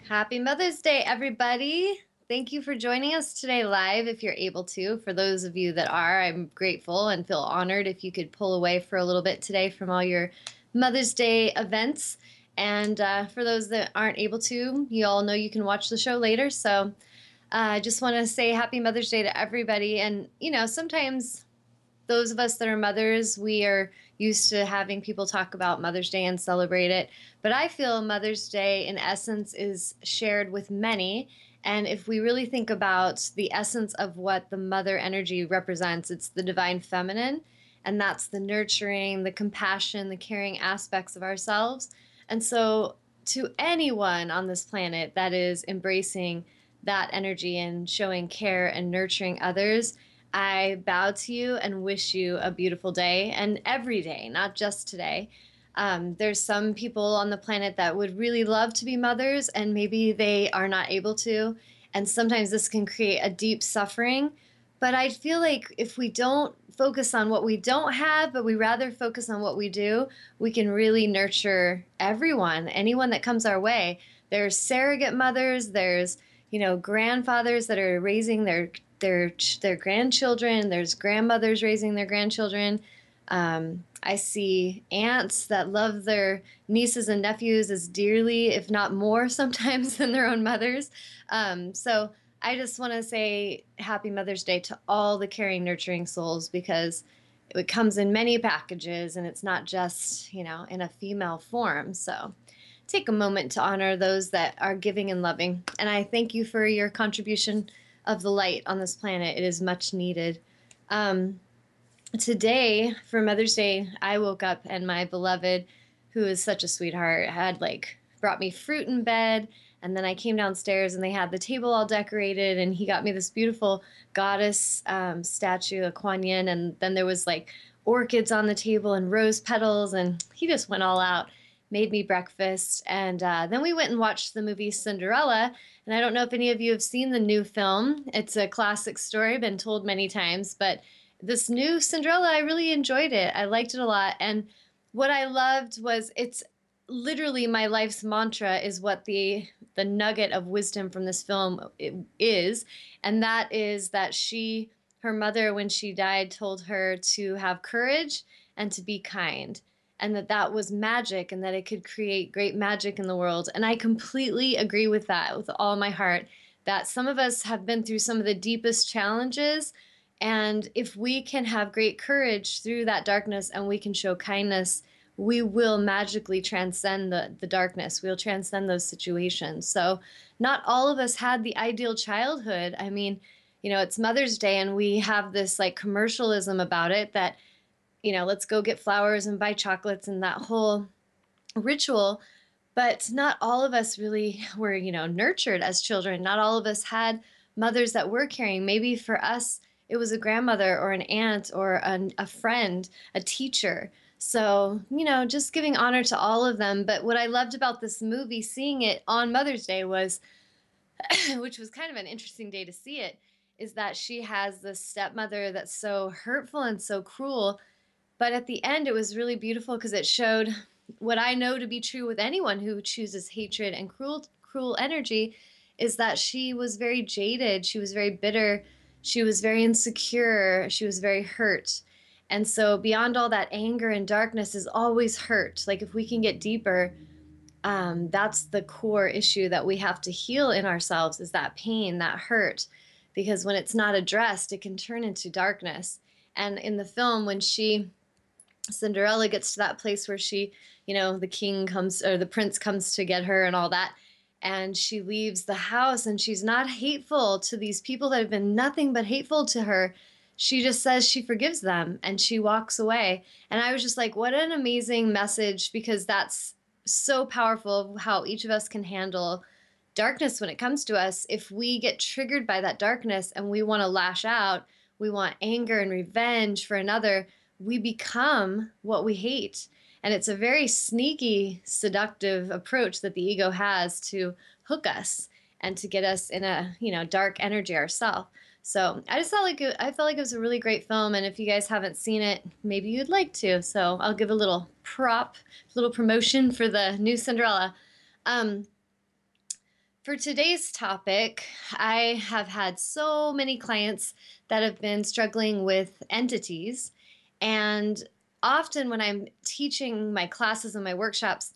Happy Mother's Day, everybody. Thank you for joining us today live if you're able to. For those of you that are, I'm grateful and feel honored if you could pull away for a little bit today from all your Mother's Day events. And for those that aren't able to, you all know you can watch the show later. So I just want to say Happy Mother's Day to everybody. And, sometimes those of us that are mothers, we are used to having people talk about Mother's Day and celebrate it. But I feel Mother's Day, in essence, is shared with many. And if we really think about the essence of what the mother energy represents, it's the divine feminine. And that's the nurturing, the compassion, the caring aspects of ourselves. And so, to anyone on this planet that is embracing that energy and showing care and nurturing others, I bow to you and wish you a beautiful day, and every day, not just today. There's some people on the planet that would really love to be mothers, and maybe they are not able to. And sometimes this can create a deep suffering. But I feel like if we don't focus on what we don't have, but we rather focus on what we do, we can really nurture everyone, anyone that comes our way. There's surrogate mothers, there's grandfathers that are raising their grandchildren. There's grandmothers raising their grandchildren. I see aunts that love their nieces and nephews as dearly, if not more, sometimes than their own mothers. So I just want to say Happy Mother's Day to all the caring, nurturing souls, because it comes in many packages and it's not just, in a female form. So take a moment to honor those that are giving and loving. And I thank you for your contribution of the light on this planet. It is much needed. Today, for Mother's Day, I woke up and my beloved, who is such a sweetheart, had brought me fruit in bed. And then I came downstairs and they had the table all decorated, and he got me this beautiful goddess statue, a Kuan Yin. And then there was orchids on the table and rose petals, and he just went all out, made me breakfast. And then we went and watched the movie Cinderella. And I don't know if any of you have seen the new film. It's a classic story, been told many times, but this new Cinderella, I really enjoyed it. I liked it a lot. And what I loved was, it's literally my life's mantra is what the nugget of wisdom from this film is. And that is that her mother, when she died, told her to have courage and to be kind, and that was magic, and that it could create great magic in the world. And I completely agree with that with all my heart, that some of us have been through some of the deepest challenges. And if we can have great courage through that darkness and we can show kindness, we will magically transcend the darkness. We'll transcend those situations. So not all of us had the ideal childhood. I mean, it's Mother's Day and we have this commercialism about it that, let's go get flowers and buy chocolates and that whole ritual. But not all of us really were, nurtured as children. Not all of us had mothers that were caring. Maybe for us, it was a grandmother or an aunt or a friend, a teacher. So, just giving honor to all of them. But what I loved about this movie, seeing it on Mother's Day, was, which was kind of an interesting day to see it, is that she has this stepmother that's so hurtful and so cruel. But at the end, it was really beautiful because it showed what I know to be true with anyone who chooses hatred and cruel energy, is that she was very jaded. She was very bitter. She was very insecure. She was very hurt. And so beyond all that anger and darkness is always hurt. If we can get deeper, that's the core issue that we have to heal in ourselves, is that pain, that hurt. Because when it's not addressed, it can turn into darkness. And in the film, when Cinderella gets to that place where she, the king comes, or the prince comes to get her and all that, and she leaves the house and she's not hateful to these people that have been nothing but hateful to her. She just says she forgives them and she walks away. And I was just like, what an amazing message, because that's so powerful, how each of us can handle darkness when it comes to us. If we get triggered by that darkness and we want to lash out, we want anger and revenge for another, we become what we hate. And it's a very sneaky, seductive approach that the ego has to hook us and to get us in a, dark energy ourselves. So I felt like it was a really great film. And if you guys haven't seen it, maybe you'd like to. So I'll give a little promotion for the new Cinderella. For today's topic, I have had so many clients that have been struggling with entities. And often, when I'm teaching my classes and my workshops,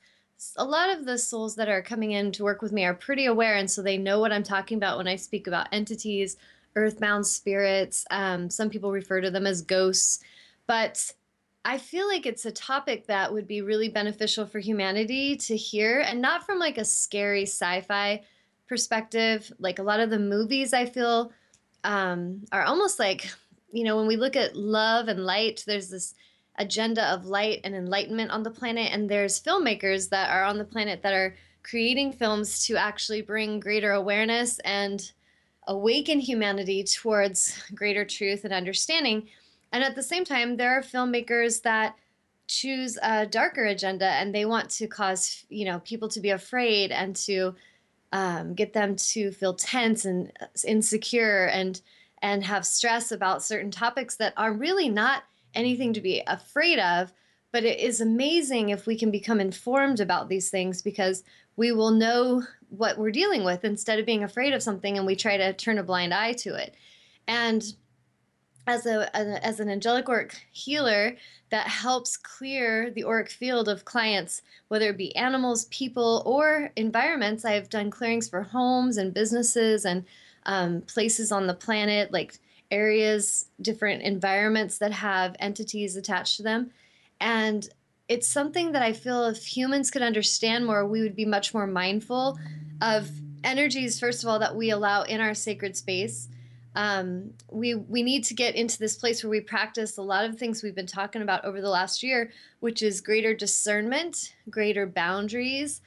a lot of the souls that are coming in to work with me are pretty aware. And so they know what I'm talking about when I speak about entities, earthbound spirits. Some people refer to them as ghosts. But I feel like it's a topic that would be really beneficial for humanity to hear, and not from like a scary sci-fi perspective. Like a lot of the movies I feel are almost like, when we look at love and light, there's this agenda of light and enlightenment on the planet. And there's filmmakers that are on the planet that are creating films to actually bring greater awareness and awaken humanity towards greater truth and understanding. And at the same time, there are filmmakers that choose a darker agenda, and they want to cause, people to be afraid and to get them to feel tense and insecure and have stress about certain topics that are really not anything to be afraid of. But it is amazing if we can become informed about these things, because we will know what we're dealing with instead of being afraid of something and we try to turn a blind eye to it. And as an angelic auric healer that helps clear the auric field of clients, whether it be animals, people, or environments. I've done clearings for homes and businesses and places on the planet, like areas, different environments that have entities attached to them. And it's something that I feel if humans could understand more, we would be much more mindful of energies, first of all, that we allow in our sacred space. We need to get into this place where we practice a lot of things we've been talking about over the last year, which is greater discernment, greater boundaries,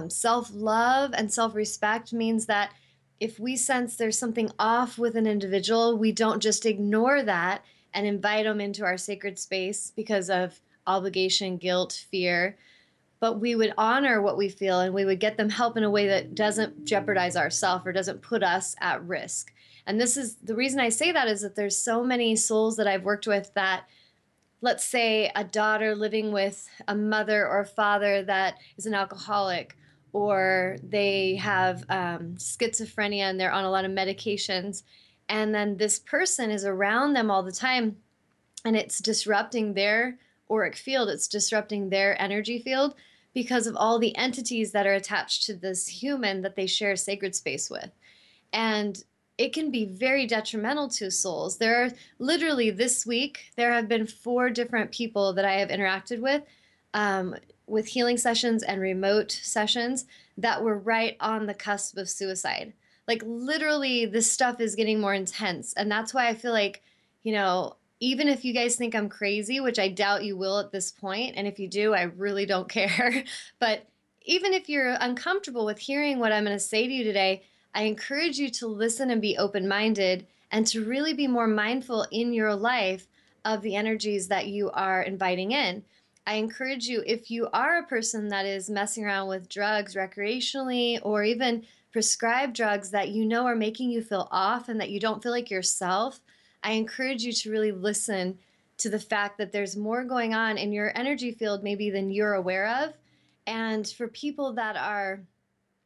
self-love, and self-respect. Means that if we sense there's something off with an individual, we don't just ignore that and invite them into our sacred space because of obligation, guilt, fear, but we would honor what we feel and we would get them help in a way that doesn't jeopardize ourselves or doesn't put us at risk. And this is the reason I say that, is that there's so many souls that I've worked with that, let's say a daughter living with a mother or a father that is an alcoholic, or they have schizophrenia and they're on a lot of medications. And then this person is around them all the time, and it's disrupting their auric field, it's disrupting their energy field because of all the entities that are attached to this human that they share sacred space with. And it can be very detrimental to souls. There are literally, this week, there have been 4 different people that I have interacted with healing sessions and remote sessions that were right on the cusp of suicide. Like literally, this stuff is getting more intense. And that's why I feel like, even if you guys think I'm crazy, which I doubt you will at this point, and if you do, I really don't care. But even if you're uncomfortable with hearing what I'm going to say to you today, I encourage you to listen and be open-minded and to really be more mindful in your life of the energies that you are inviting in. I encourage you, if you are a person that is messing around with drugs recreationally, or even prescribed drugs that are making you feel off and that you don't feel like yourself, I encourage you to really listen to the fact that there's more going on in your energy field maybe than you're aware of. And for people that are,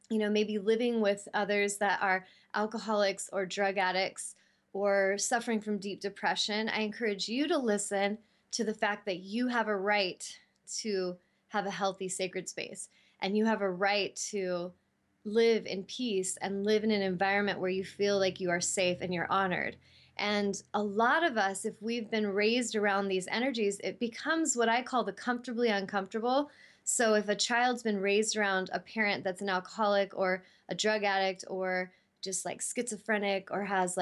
maybe living with others that are alcoholics or drug addicts or suffering from deep depression, I encourage you to listen to the fact that you have a right to have a healthy sacred space, and you have a right to live in peace and live in an environment where you feel like you are safe and you're honored. And a lot of us, if we've been raised around these energies, it becomes what I call the comfortably uncomfortable. So if a child's been raised around a parent that's an alcoholic or a drug addict or just like schizophrenic or has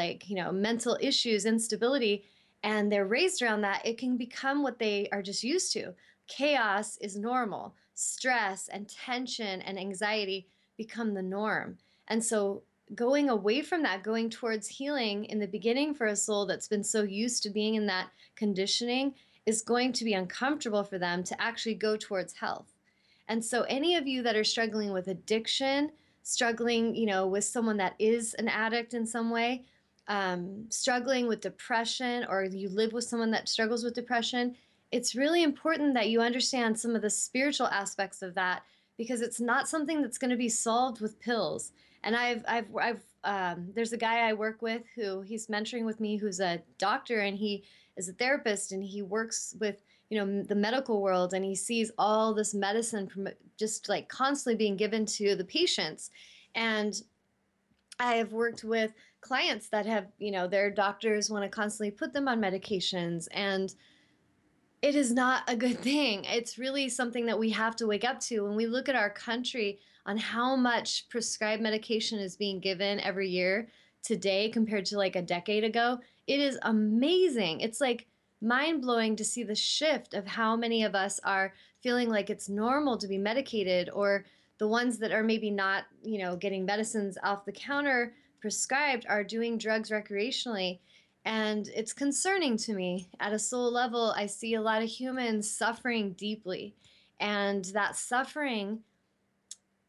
mental issues, instability, and they're raised around that, it can become what they are just used to. Chaos is normal. Stress and tension and anxiety become the norm. And so going away from that, going towards healing in the beginning for a soul that's been so used to being in that conditioning, is going to be uncomfortable for them to actually go towards health. And so any of you that are struggling with addiction, struggling, with someone that is an addict in some way, struggling with depression, or you live with someone that struggles with depression, it's really important that you understand some of the spiritual aspects of that, because it's not something that's going to be solved with pills. And there's a guy I work with who he's mentoring with me, who's a doctor, and he is a therapist, and he works with, the medical world, and he sees all this medicine from just like constantly being given to the patients. And I have worked with clients that have, their doctors want to constantly put them on medications, and it is not a good thing. It's really something that we have to wake up to when we look at our country on how much prescribed medication is being given every year today compared to like a decade ago. It is amazing. It's like mind blowing to see the shift of how many of us are feeling like it's normal to be medicated, or the ones that are maybe not, getting medicines off the counter prescribed are doing drugs recreationally. And it's concerning to me. At a soul level, I see a lot of humans suffering deeply. And that suffering,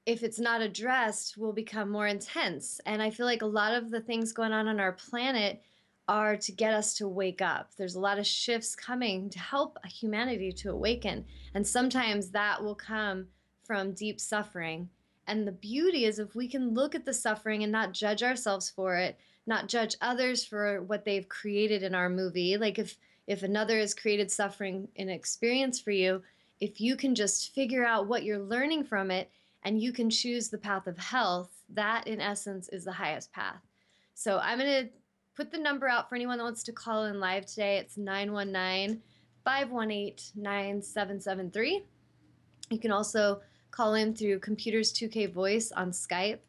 if it's not addressed, will become more intense. And I feel like a lot of the things going on our planet are to get us to wake up. There's a lot of shifts coming to help humanity to awaken. And sometimes that will come from deep suffering. And the beauty is if we can look at the suffering and not judge ourselves for it, not judge others for what they've created in our movie. Like if another has created suffering in experience for you, if you can just figure out what you're learning from it, and you can choose the path of health, that in essence is the highest path. So I'm going to put the number out for anyone that wants to call in live today. It's 919-518-9773. You can also call in through Computers 2K Voice on Skype.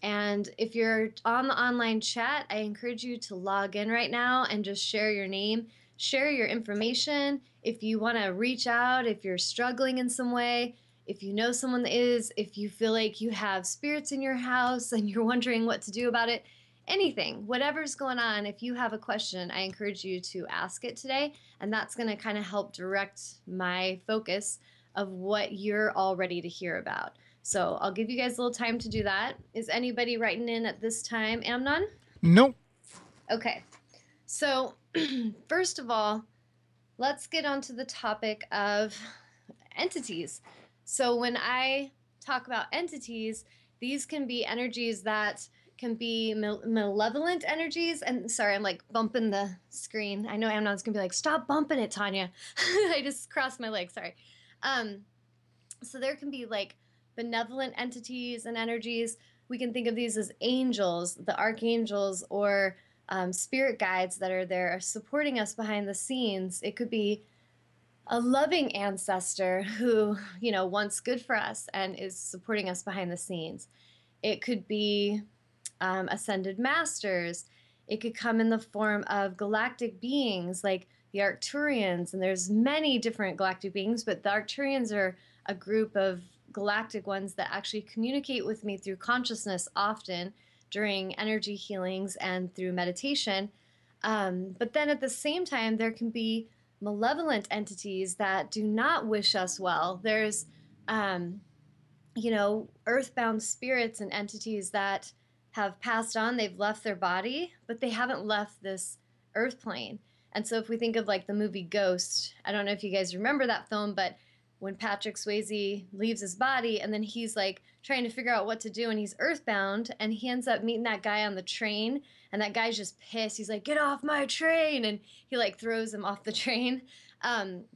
And if you're on the online chat, I encourage you to log in right now and just share your name, share your information. If you want to reach out, if you're struggling in some way, if you know someone that is, if you feel like you have spirits in your house and you're wondering what to do about it, anything, whatever's going on, if you have a question, I encourage you to ask it today. And that's going to kind of help direct my focus of what you're all ready to hear about. So I'll give you guys a little time to do that. Is anybody writing in at this time, Amnon? Nope. Okay. So first of all, let's get onto the topic of entities. So when I talk about entities, these can be energies that can be malevolent energies. And sorry, I'm like bumping the screen. I know Amnon's gonna be like, stop bumping it, Tawnya. I just crossed my leg, sorry. So there can be like benevolent entities and energies. We can think of these as angels, the archangels, or spirit guides that are there supporting us behind the scenes. It could be a loving ancestor who, wants good for us and is supporting us behind the scenes. It could be ascended masters. It could come in the form of galactic beings like the Arcturians, and there's many different galactic beings, but the Arcturians are a group of galactic ones that actually communicate with me through consciousness often during energy healings and through meditation. But then at the same time, there can be malevolent entities that do not wish us well. There's, earthbound spirits and entities that have passed on. They've left their body, but they haven't left this earth plane. And so if we think of like the movie Ghost, I don't know if you guys remember that film, but when Patrick Swayze leaves his body and then he's like trying to figure out what to do and he's earthbound and he ends up meeting that guy on the train and that guy's just pissed. He's like, get off my train. And he like throws him off the train.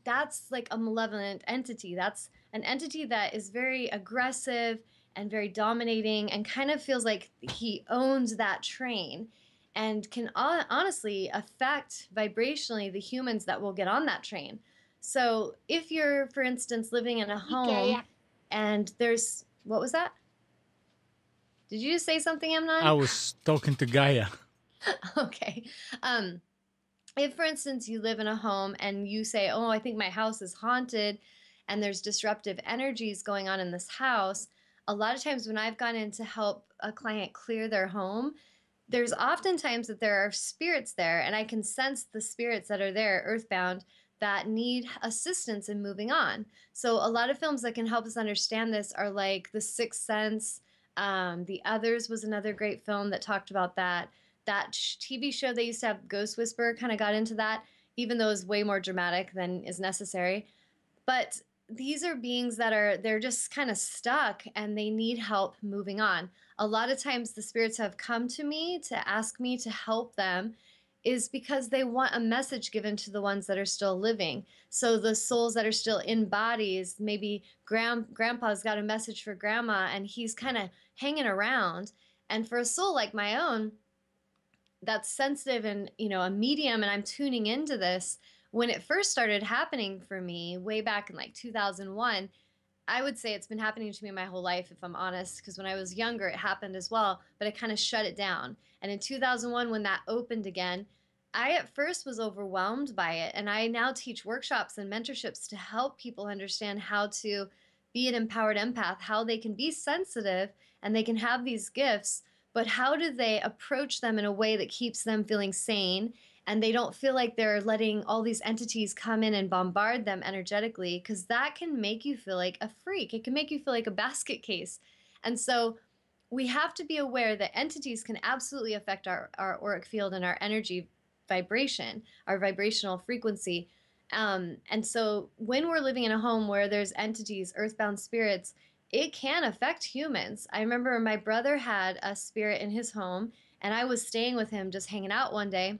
That's like a malevolent entity. That's an entity that is very aggressive and very dominating and kind of feels like he owns that train and can honestly affect vibrationally the humans that will get on that train. So if you're, for instance, living in a home and there's, what was that? Did you just say something, Amnon? I was talking to Gaia. Okay. If, for instance, you live in a home and you say, oh, I think my house is haunted and there's disruptive energies going on in this house, a lot of times when I've gone in to help a client clear their home, there's oftentimes that there are spirits there, and I can sense the spirits that are there, earthbound, that need assistance in moving on. So a lot of films that can help us understand this are like The Sixth Sense. The Others was another great film that talked about that. That TV show they used to have, Ghost Whisperer, kind of got into that, even though it was way more dramatic than is necessary. But these are beings that they're just kind of stuck and they need help moving on. A lot of times the spirits have come to me to ask me to help them is because they want a message given to the ones that are still living. So the souls that are still in bodies, maybe grandpa's got a message for grandma and he's kind of hanging around. And for a soul like my own, that's sensitive and, a medium, and I'm tuning into this. When it first started happening for me way back in like 2001, I would say it's been happening to me my whole life, if I'm honest, because when I was younger, it happened as well, but I kind of shut it down. And in 2001, when that opened again, I at first was overwhelmed by it. And I now teach workshops and mentorships to help people understand how to be an empowered empath, how they can be sensitive and they can have these gifts, but how do they approach them in a way that keeps them feeling sane and they don't feel like they're letting all these entities come in and bombard them energetically, because that can make you feel like a freak. It can make you feel like a basket case. And so we have to be aware that entities can absolutely affect our auric field and our energy vibration, our vibrational frequency. And so when we're living in a home where there's entities, earthbound spirits, it can affect humans. I remember my brother had a spirit in his home, and I was staying with him just hanging out one day,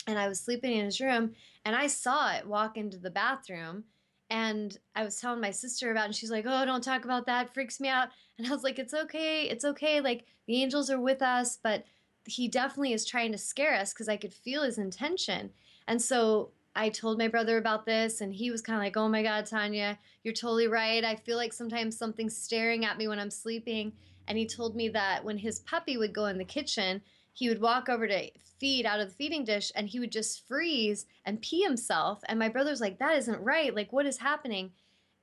and I was sleeping in his room, and I saw it walk into the bathroom. And I was telling my sister about it, and she's like, "Oh, don't talk about that. It freaks me out." And I was like, "It's okay. It's okay. Like, the angels are with us, but he definitely is trying to scare us," because I could feel his intention. And so I told my brother about this, and he was kind of like, "Oh my God, Tawnya, you're totally right. I feel like sometimes something's staring at me when I'm sleeping." And he told me that when his puppy would go in the kitchen, he would walk over to feed out of the feeding dish and he would just freeze and pee himself. And my brother's like, "That isn't right. Like, what is happening?"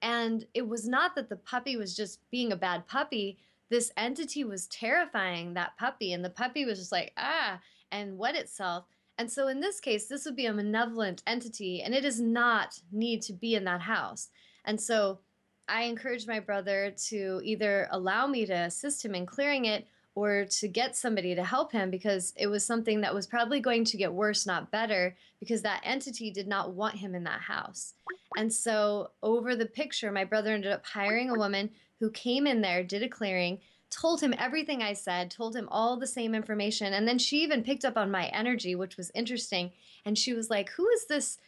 And it was not that the puppy was just being a bad puppy. This entity was terrifying that puppy. And the puppy was just like, ah, and wet itself. And so in this case, this would be a malevolent entity and it does not need to be in that house. And so I encouraged my brother to either allow me to assist him in clearing it or to get somebody to help him, because it was something that was probably going to get worse, not better, because that entity did not want him in that house. And so over the picture, my brother ended up hiring a woman who came in there, did a clearing, told him everything I said, told him all the same information. And then she even picked up on my energy, which was interesting. And she was like, "Who is this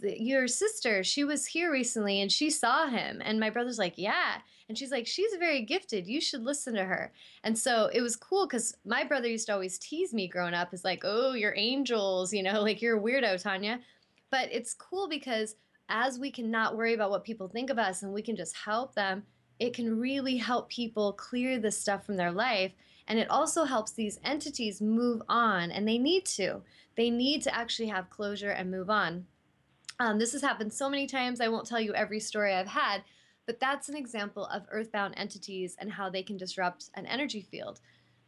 your sister? She was here recently and she saw him." And my brother's like, "Yeah." And she's like, "She's very gifted. You should listen to her." And so it was cool because my brother used to always tease me growing up. It's like, "Oh, you're angels, like you're a weirdo, Tawnya." But it's cool because as we can not worry about what people think of us and we can just help them, it can really help people clear this stuff from their life. And it also helps these entities move on, and they need to. They need to actually have closure and move on. This has happened so many times. I won't tell you every story I've had, but that's an example of earthbound entities and how they can disrupt an energy field.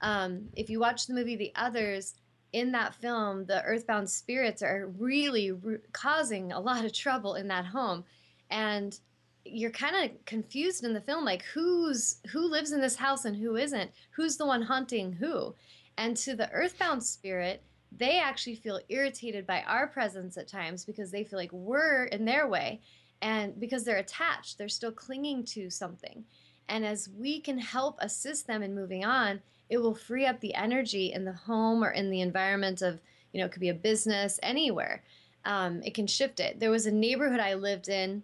If you watch the movie The Others, in that film, the earthbound spirits are really causing a lot of trouble in that home. And you're kind of confused in the film, like who lives in this house and who isn't, who's the one haunting who. And to the earthbound spirit, they actually feel irritated by our presence at times because they feel like we're in their way, and because they're attached, they're still clinging to something. And as we can help assist them in moving on, it will free up the energy in the home or in the environment of, it could be a business, anywhere. It can shift it. There was a neighborhood I lived in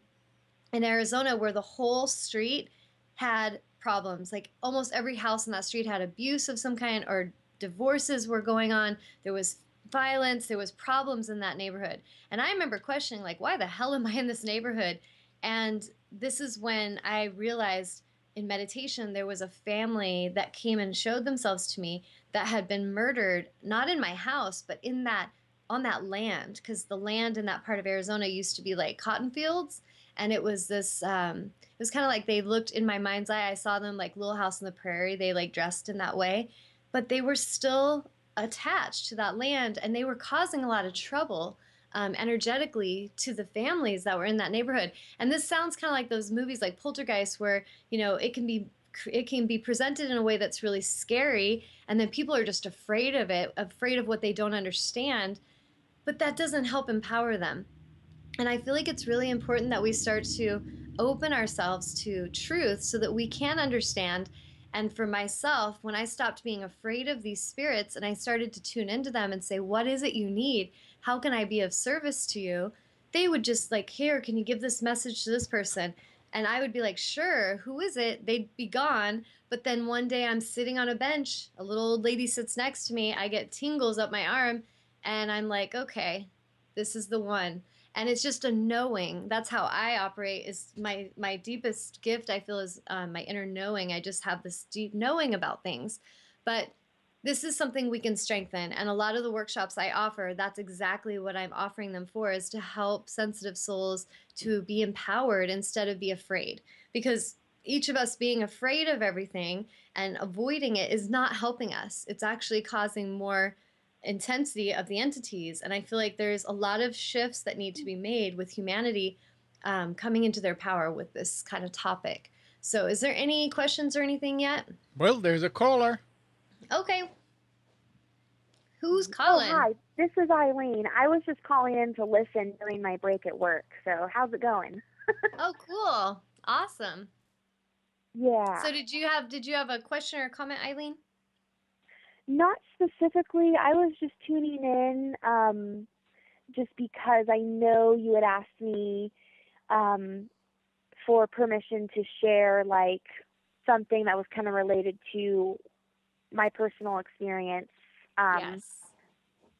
Arizona where the whole street had problems. Like almost every house in that street had abuse of some kind, or divorces were going on. There was violence. There was problems in that neighborhood. And I remember questioning, like, why the hell am I in this neighborhood? And this is when I realized in meditation there was a family that came and showed themselves to me that had been murdered, not in my house, but in that on that land, because the land in that part of Arizona used to be like cotton fields. And it was this it was kind of like, they looked in my mind's eye, I saw them like Little House on the Prairie, they like dressed in that way, but they were still attached to that land and they were causing a lot of trouble energetically to the families that were in that neighborhood. And this sounds kind of like those movies like Poltergeist, where it can be presented in a way that's really scary, and then people are just afraid of it, afraid of what they don't understand, but that doesn't help empower them. And I feel like it's really important that we start to open ourselves to truth so that we can understand. And for myself, when I stopped being afraid of these spirits and I started to tune into them and say, what is it you need? How can I be of service to you? They would just like, here, can you give this message to this person? And I would be like, sure, who is it? They'd be gone. But then one day I'm sitting on a bench, a little old lady sits next to me, I get tingles up my arm, and I'm like, okay, this is the one. And it's just a knowing. That's how I operate. Is my deepest gift, I feel, is my inner knowing. I just have this deep knowing about things. But this is something we can strengthen, and a lot of the workshops I offer, that's exactly what I'm offering them for, is to help sensitive souls to be empowered instead of be afraid. Because each of us being afraid of everything and avoiding it is not helping us. It's actually causing more intensity of the entities. And I feel like there's a lot of shifts that need to be made with humanity coming into their power with this kind of topic. So, is there any questions or anything yet? Well, there's a caller. Okay. Who's Oh, calling? hi. This is Eileen. I was just calling in to listen during my break at work. So, how's it going? Oh, cool. Awesome. Yeah. So, did you have a question or a comment, Eileen? Not specifically. I was just tuning in just because I know you had asked me um, for permission to share like something that was kind of related to my personal experience. Yes.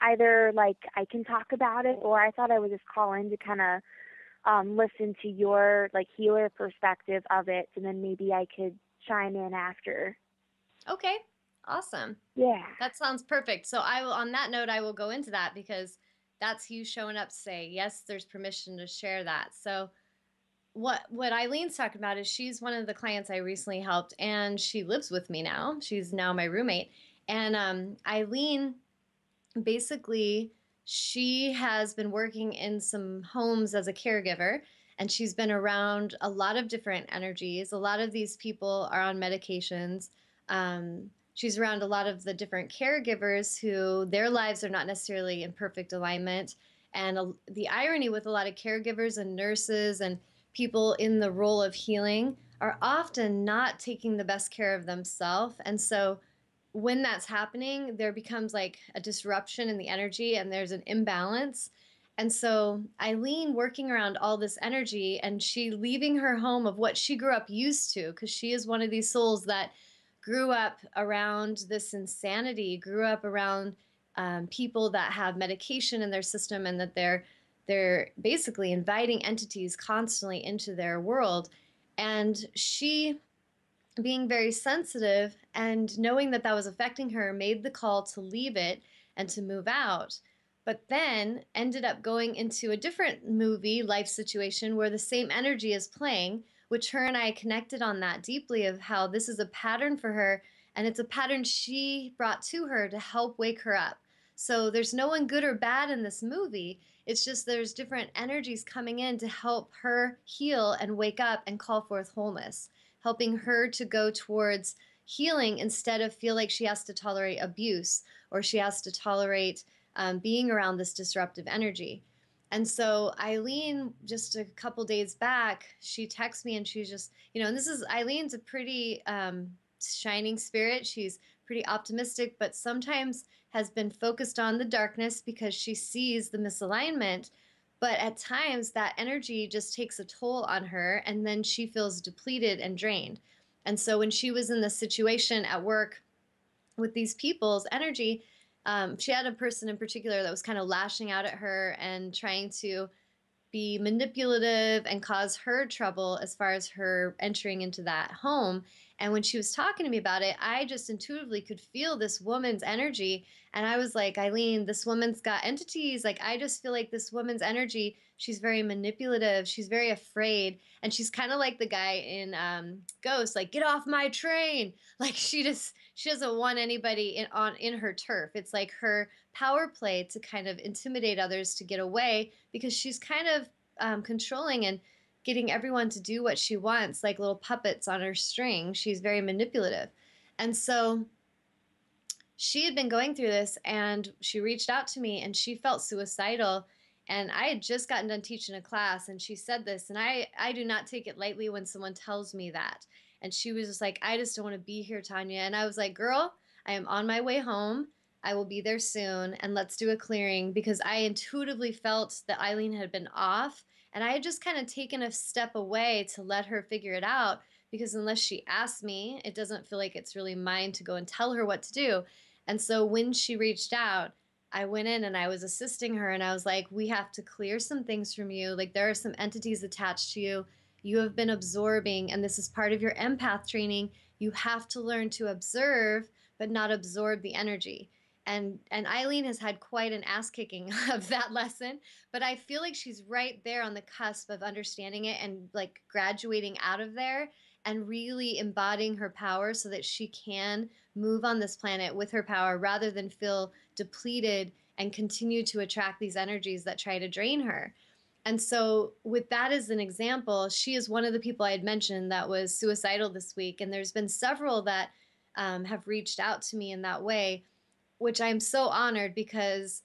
Either like I can talk about it, or I thought I would just call in to kind of listen to your like healer perspective of it, and then maybe I could chime in after. Okay. Awesome. Yeah. That sounds perfect. So I will, on that note, I will go into that because that's you showing up to say, yes, there's permission to share that. So what Eileen's talking about is she's one of the clients I recently helped, and she lives with me now. She's now my roommate. And Eileen, basically, she has been working in some homes as a caregiver, and she's been around a lot of different energies. A lot of these people are on medications. She's around a lot of the different caregivers who their lives are not necessarily in perfect alignment. And the irony with a lot of caregivers and nurses and people in the role of healing are often not taking the best care of themselves. And so when that's happening, there becomes like a disruption in the energy and there's an imbalance. And so Eileen working around all this energy and she leaving her home of what she grew up used to, because she is one of these souls that grew up around this insanity, grew up around people that have medication in their system and that they're basically inviting entities constantly into their world. And she, being very sensitive and knowing that that was affecting her, made the call to leave it and to move out. But then ended up going into a different movie, life situation, where the same energy is playing, which her and I connected on that deeply of how this is a pattern for her. And it's a pattern she brought to her to help wake her up. So there's no one good or bad in this movie. It's just there's different energies coming in to help her heal and wake up and call forth wholeness, helping her to go towards healing instead of feel like she has to tolerate abuse or she has to tolerate being around this disruptive energy. And so Eileen, just a couple days back, she texts me and she's just, and this is Eileen's a pretty shining spirit. She's pretty optimistic, but sometimes has been focused on the darkness because she sees the misalignment. But at times that energy just takes a toll on her and then she feels depleted and drained. And so when she was in this situation at work with these people's energy, she had a person in particular that was kind of lashing out at her and trying to be manipulative and cause her trouble as far as her entering into that home. And when she was talking to me about it, I just intuitively could feel this woman's energy. And I was like, Eileen, this woman's got entities. Like, I just feel like this woman's energy, she's very manipulative. She's very afraid. And she's kind of like the guy in Ghost, like, get off my train. Like, she doesn't want anybody in her turf. It's like her power play to kind of intimidate others to get away because she's kind of controlling and getting everyone to do what she wants, like little puppets on her string. She's very manipulative. And so she had been going through this and she reached out to me and she felt suicidal. And I had just gotten done teaching a class, and she said this, and I do not take it lightly when someone tells me that. And she was just like, I just don't want to be here, Tawnya. And I was like, girl, I am on my way home. I will be there soon, and let's do a clearing, because I intuitively felt that Eileen had been off, and I had just kind of taken a step away to let her figure it out, because unless she asks me, it doesn't feel like it's really mine to go and tell her what to do. And so when she reached out, I went in and I was assisting her, and I was like, we have to clear some things from you. Like, there are some entities attached to you. You have been absorbing, and this is part of your empath training. You have to learn to observe, but not absorb the energy. And Eileen has had quite an ass kicking of that lesson, but I feel like she's right there on the cusp of understanding it and like graduating out of there and really embodying her power so that she can move on this planet with her power rather than feel depleted and continue to attract these energies that try to drain her. And so, with that as an example, she is one of the people I had mentioned that was suicidal this week. And there's been several that have reached out to me in that way, which I'm so honored, because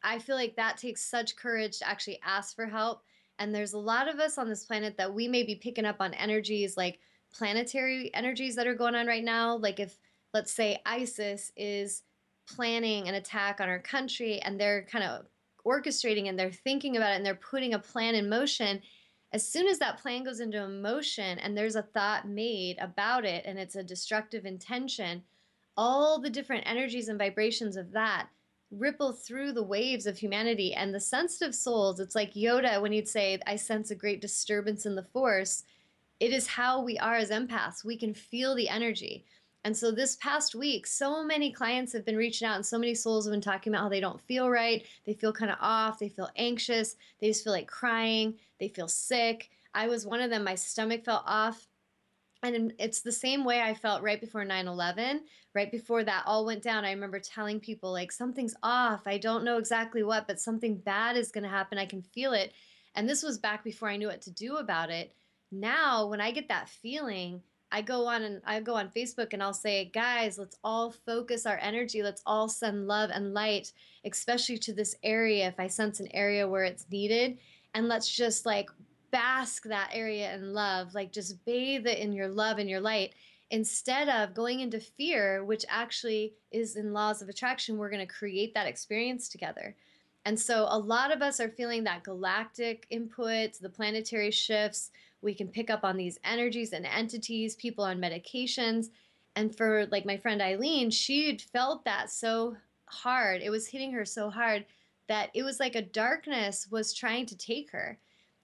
I feel like that takes such courage to actually ask for help. And there's a lot of us on this planet that we may be picking up on energies, like planetary energies that are going on right now. Like, if, let's say, ISIS is planning an attack on our country and they're kind of orchestrating and they're thinking about it and they're putting a plan in motion. As soon as that plan goes into motion and there's a thought made about it and it's a destructive intention, all the different energies and vibrations of that ripple through the waves of humanity. And the sensitive souls, it's like Yoda when he'd say, I sense a great disturbance in the force. It is how we are as empaths. We can feel the energy. And so this past week, so many clients have been reaching out and so many souls have been talking about how they don't feel right. They feel kind of off. They feel anxious. They just feel like crying. They feel sick. I was one of them. My stomach felt off. And it's the same way I felt right before 9/11. Right before that all went down, I remember telling people, like, something's off. I don't know exactly what, but something bad is going to happen. I can feel it. And this was back before I knew what to do about it. Now, when I get that feeling, I go on Facebook and I'll say, guys, let's all focus our energy. Let's all send love and light, especially to this area if I sense an area where it's needed. And let's just like bask that area in love, like just bathe it in your love and your light, instead of going into fear, which actually is in laws of attraction. We're going to create that experience together. And so a lot of us are feeling that galactic input, the planetary shifts. We can pick up on these energies and entities, people on medications. And for like my friend Eileen, she'd felt that so hard. It was hitting her so hard that it was like a darkness was trying to take her.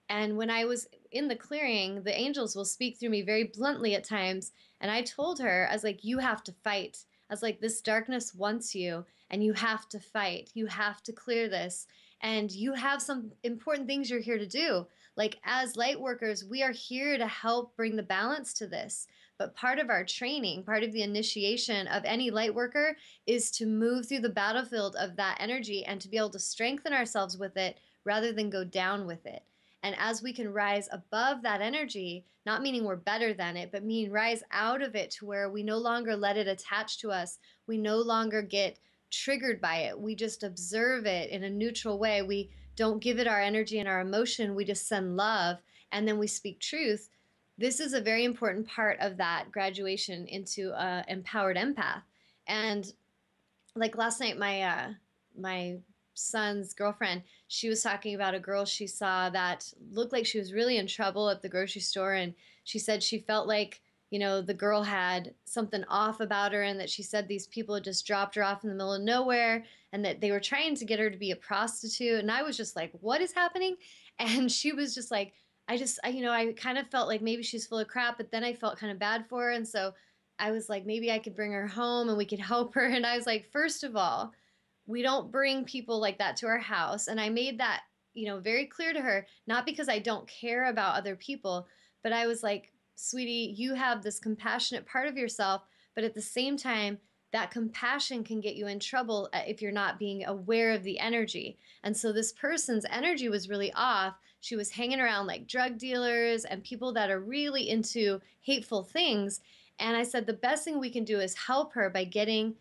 And when I was in the clearing, the angels will speak through me very bluntly at times. And I told her, I was like, you have to fight. I was like, this darkness wants you, and you have to fight. You have to clear this. And you have some important things you're here to do. Like, as light workers, we are here to help bring the balance to this. But part of our training, part of the initiation of any light worker is to move through the battlefield of that energy and to be able to strengthen ourselves with it rather than go down with it. And as we can rise above that energy, not meaning we're better than it, but meaning rise out of it to where we no longer let it attach to us. We no longer get triggered by it. We just observe it in a neutral way. We don't give it our energy and our emotion. We just send love and then we speak truth. This is a very important part of that graduation into empowered empath. And like last night, my son's girlfriend, she was talking about a girl she saw that looked like she was really in trouble at the grocery store, and she said she felt like, you know, the girl had something off about her, and that she said these people had just dropped her off in the middle of nowhere and that they were trying to get her to be a prostitute. And I was just like, what is happening? And she was just like, I kind of felt like maybe she's full of crap, but then I felt kind of bad for her. And so I was like, maybe I could bring her home and we could help her. And I was like, first of all, we don't bring people like that to our house. And I made that, very clear to her, not because I don't care about other people, but I was like, sweetie, you have this compassionate part of yourself, but at the same time, that compassion can get you in trouble if you're not being aware of the energy. And so this person's energy was really off. She was hanging around like drug dealers and people that are really into hateful things. And I said, the best thing we can do is help her by getting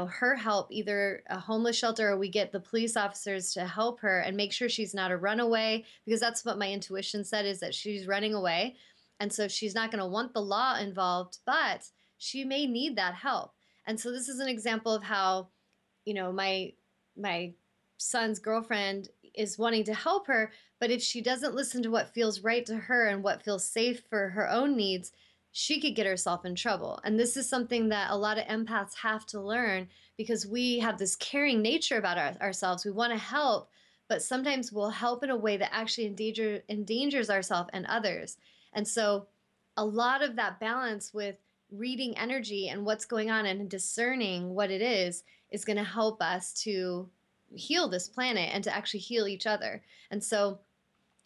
her help, either a homeless shelter or we get the police officers to help her and make sure she's not a runaway, because that's what my intuition said, is that she's running away. And so she's not going to want the law involved, but she may need that help. And so this is an example of how, my son's girlfriend is wanting to help her, but if she doesn't listen to what feels right to her and what feels safe for her own needs, she could get herself in trouble. And this is something that a lot of empaths have to learn, because we have this caring nature about ourselves. We want to help, but sometimes we'll help in a way that actually endangers ourselves and others. And so a lot of that balance with reading energy and what's going on and discerning what it is going to help us to heal this planet and to actually heal each other. And so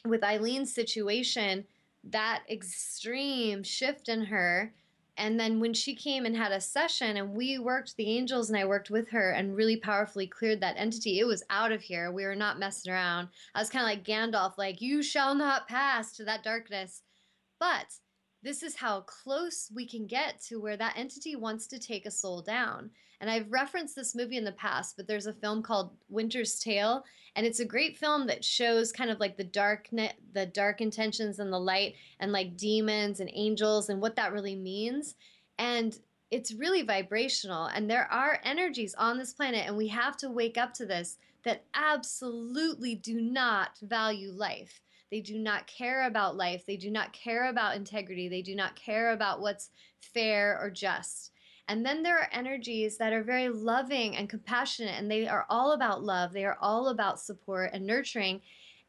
with Eileen's situation, that extreme shift in her, and then when she came and had a session and we worked, the angels and I worked with her and really powerfully cleared that entity, it was out of here. We were not messing around. I was kind of like Gandalf, like, you shall not pass to that darkness. But this is how close we can get to where that entity wants to take a soul down. And I've referenced this movie in the past, but there's a film called Winter's Tale, and it's a great film that shows kind of like the dark intentions and the light, and like demons and angels and what that really means. And it's really vibrational, and there are energies on this planet, and we have to wake up to this, that absolutely do not value life. They do not care about life. They do not care about integrity. They do not care about what's fair or just. And then there are energies that are very loving and compassionate, and they are all about love. They are all about support and nurturing.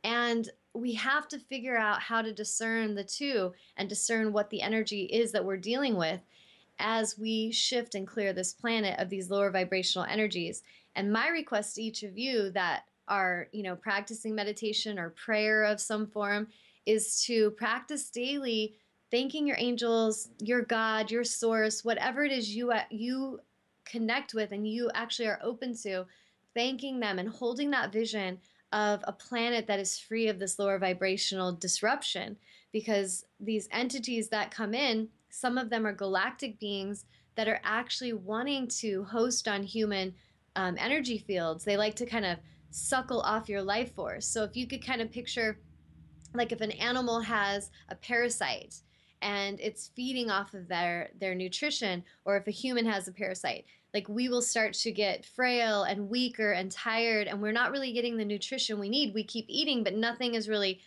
And we have to figure out how to discern the two and discern what the energy is that we're dealing with as we shift and clear this planet of these lower vibrational energies. And my request to each of you that are, practicing meditation or prayer of some form is to practice daily thanking your angels, your God, your source, whatever it is you connect with and you actually are open to, thanking them and holding that vision of a planet that is free of this lower vibrational disruption. Because these entities that come in, some of them are galactic beings that are actually wanting to host on human energy fields. They like to kind of suckle off your life force. So if you could kind of picture, like, if an animal has a parasite and it's feeding off of their nutrition, or if a human has a parasite, like, we will start to get frail and weaker and tired, and we're not really getting the nutrition we need. We keep eating, but nothing is really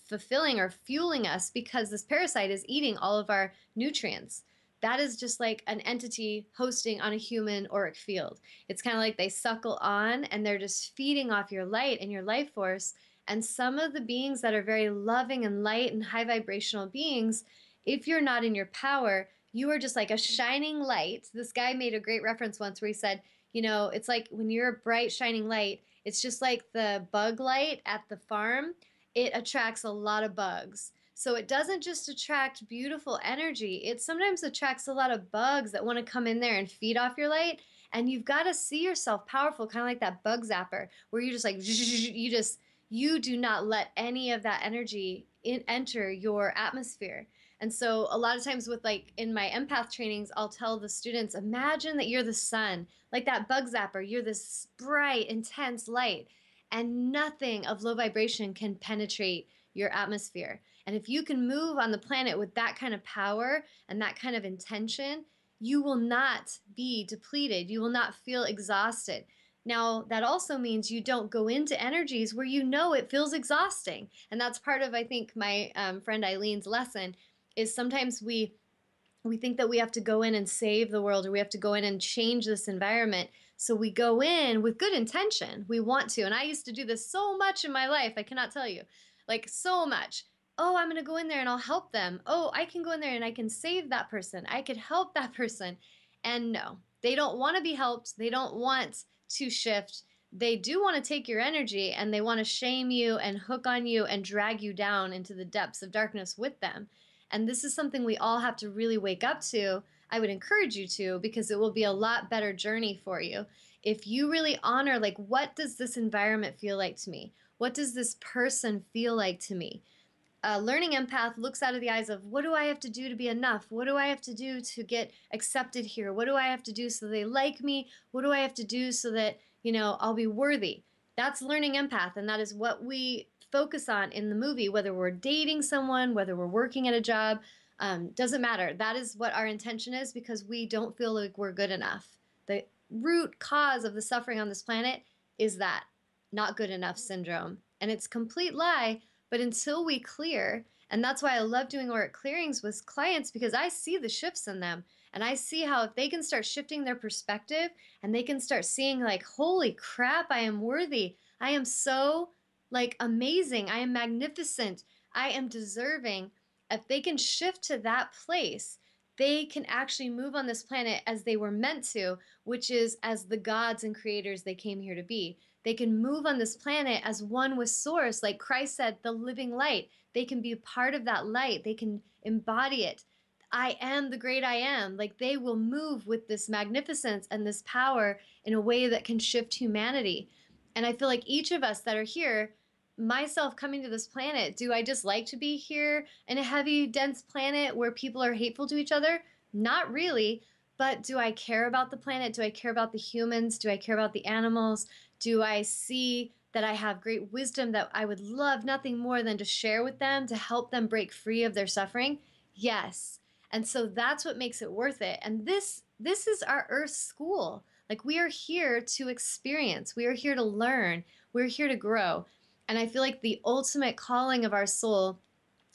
fulfilling or fueling us, because this parasite is eating all of our nutrients. That is just like an entity hosting on a human auric field. It's kind of like they suckle on and they're just feeding off your light and your life force. And some of the beings that are very loving and light and high vibrational beings, if you're not in your power, you are just like a shining light. This guy made a great reference once where he said, it's like when you're a bright, shining light, it's just like the bug light at the farm. It attracts a lot of bugs. So it doesn't just attract beautiful energy, it sometimes attracts a lot of bugs that want to come in there and feed off your light. And you've got to see yourself powerful, kind of like that bug zapper, where you're just like, you do not let any of that energy enter your atmosphere. And so a lot of times with, like, in my empath trainings, I'll tell the students, imagine that you're the sun, like that bug zapper, you're this bright, intense light, and nothing of low vibration can penetrate your atmosphere. And if you can move on the planet with that kind of power and that kind of intention, you will not be depleted. You will not feel exhausted. Now, that also means you don't go into energies where it feels exhausting. And that's part of, I think, my friend Eileen's lesson is sometimes we think that we have to go in and save the world, or we have to go in and change this environment. So we go in with good intention. We want to. And I used to do this so much in my life. I cannot tell you, like, so much. Oh, I'm going to go in there and I'll help them. Oh, I can go in there and I can save that person. I could help that person. And no, they don't want to be helped. They don't want to shift. They do want to take your energy, and they want to shame you and hook on you and drag you down into the depths of darkness with them. And this is something we all have to really wake up to. I would encourage you to, because it will be a lot better journey for you. If you really honor, like, what does this environment feel like to me? What does this person feel like to me? A learning empath looks out of the eyes of, what do I have to do to be enough? What do I have to do to get accepted here? What do I have to do so they like me? What do I have to do so that, I'll be worthy? That's learning empath. And that is what we focus on in the movie, whether we're dating someone, whether we're working at a job, doesn't matter. That is what our intention is, because we don't feel like we're good enough. The root cause of the suffering on this planet is that not good enough syndrome. And it's a complete lie. But until we clear, and that's why I love doing auric clearings with clients, because I see the shifts in them. And I see how if they can start shifting their perspective and they can start seeing like, holy crap, I am worthy. I am so like amazing. I am magnificent. I am deserving. If they can shift to that place, they can actually move on this planet as they were meant to, which is as the gods and creators they came here to be. They can move on this planet as one with source, like Christ said, the living light. They can be a part of that light. They can embody it. I am the great I am. Like, they will move with this magnificence and this power in a way that can shift humanity. And I feel like each of us that are here, myself coming to this planet, do I just like to be here in a heavy, dense planet where people are hateful to each other? Not really. But do I care about the planet? Do I care about the humans? Do I care about the animals? Do I see that I have great wisdom that I would love nothing more than to share with them to help them break free of their suffering? Yes. And so that's what makes it worth it. And this is our earth school. Like, we are here to experience. We are here to learn. We're here to grow. And I feel like the ultimate calling of our soul